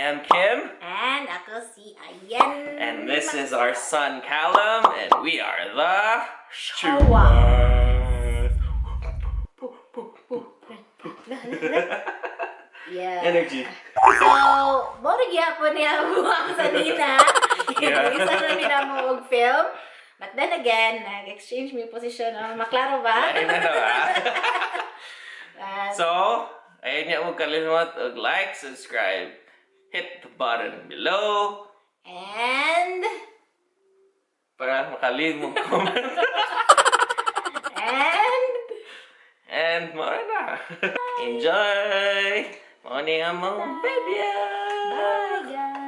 am Kim. And ako si Ayan. And this is our son Callum, and we are the Shawa. Yeah. Energy. So, mo nagyapon niya buwang sa Nina. Yeah. Isa na nila mo mag-film. But then again, nag-exchange mo yung position. Maklaro ba? Ayun na So, ayun niya mo kalimot og like, subscribe, hit the button below. And Para makalimot comment. And more na. Enjoy! Morning ang mga baby! bye guys!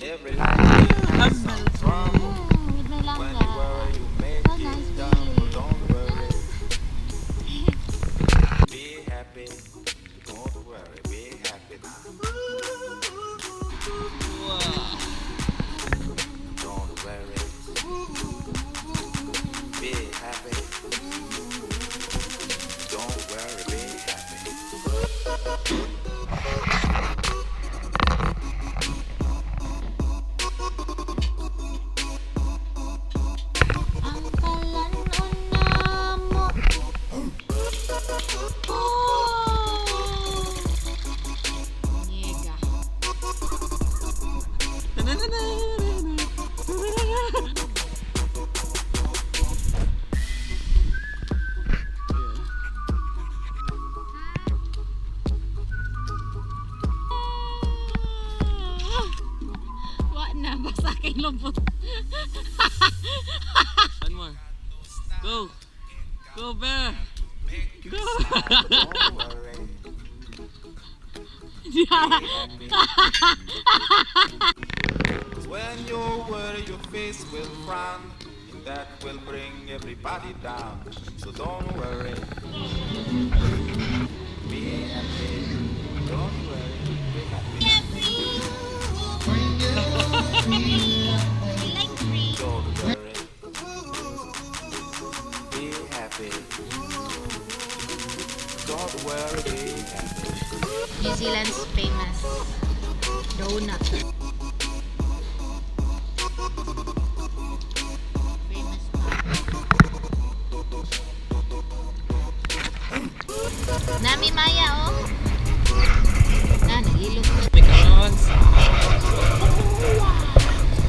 Every life has some trouble. When you worry, you make it double. Don't worry. Be happy. Don't worry. Be happy. Don't worry. Be happy. Don't worry. Be happy. Na, basta kay lupot. One more. Go. Go, bear. Go. Don't worry. When you worry, your face will frown. That will bring everybody down. So don't worry. Be happy. Don't worry. Be happy. Don't worry. Be happy. Don't worry. Be happy. New Zealand's famous donut. Famous Nami Maya, oh. Nagilog na. McDonald's.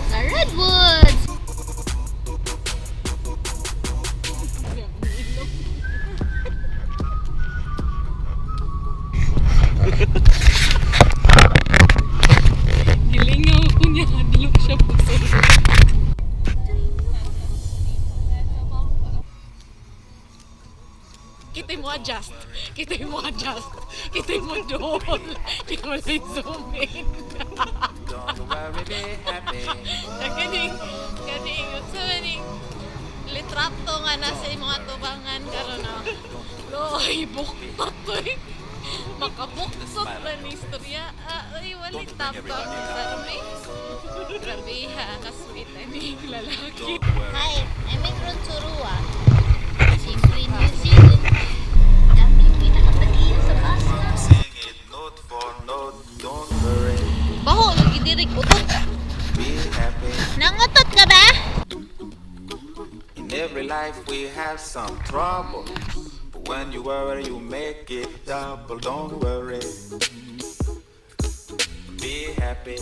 Sa Redwoods. Gilingaw ko niya. Dilok siya po sa Kita mo adjust. Kita mo adjust. Kita mo doon. Kita mo na zoom in. Don't worry. Be happy. Kaning so many litrato nga nasa imong atubangan karon na. Loy buktot toy. Makabuktot na ni istorya. Ay wali tapang sa rami. Grabe ha, kasweet ani lalaki. Don't worry. Hi, I'm from Turua. Simply New Zealand. Kami pinakatagiya sa basa. Sing it note for note. Don't worry. Baho, nagidirig utot. Be happy. Nangutot ka ba? In every life we have some trouble. But when you worry, you make it double. Don't worry. Be happy.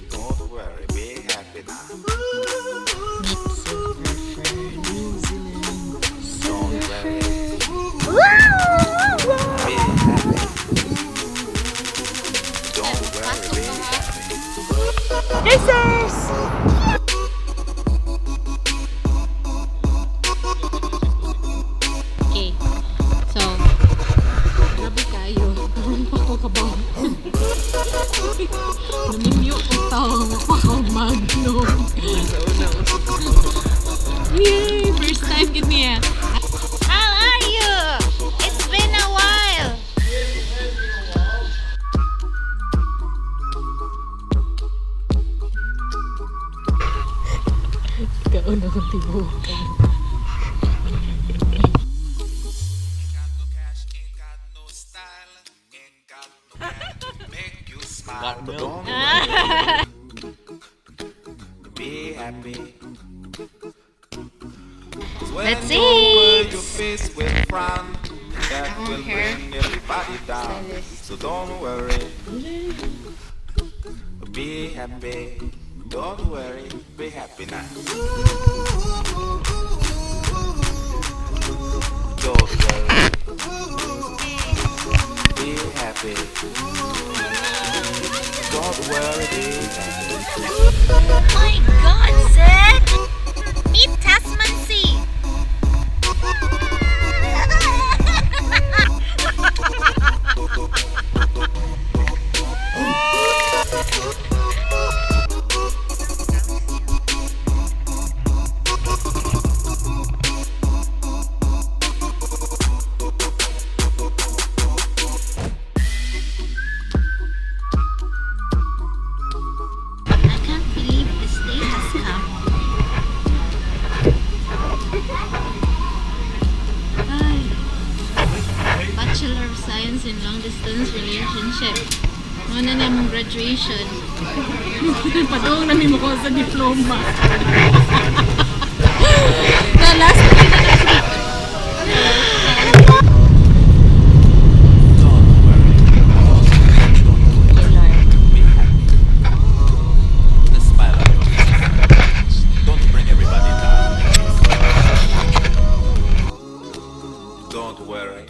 Don't worry. Be happy now. Don't worry. Be happy. no. Yay! First time gid niya. How are you? It's been a while. Kauna kong tibukan. Smile, but don't worry. Be happy. 'Cause when Let's you cover eat. your face with frown, that will bring everybody down. So don't worry. Be happy. Don't worry. Be happy now. Don't worry. Be happy. Don't worry. Be happy. Oh my God, Zed! Meet Tasman Sea! I can't believe this day has come. Ay. Bachelor of Science in Long Distance Relationship. Muna na mong graduation. Padong namin mo ko sa diploma. Na last week na last week. Don't worry. Be happy. The smile on your face. Don't bring everybody down. Don't worry.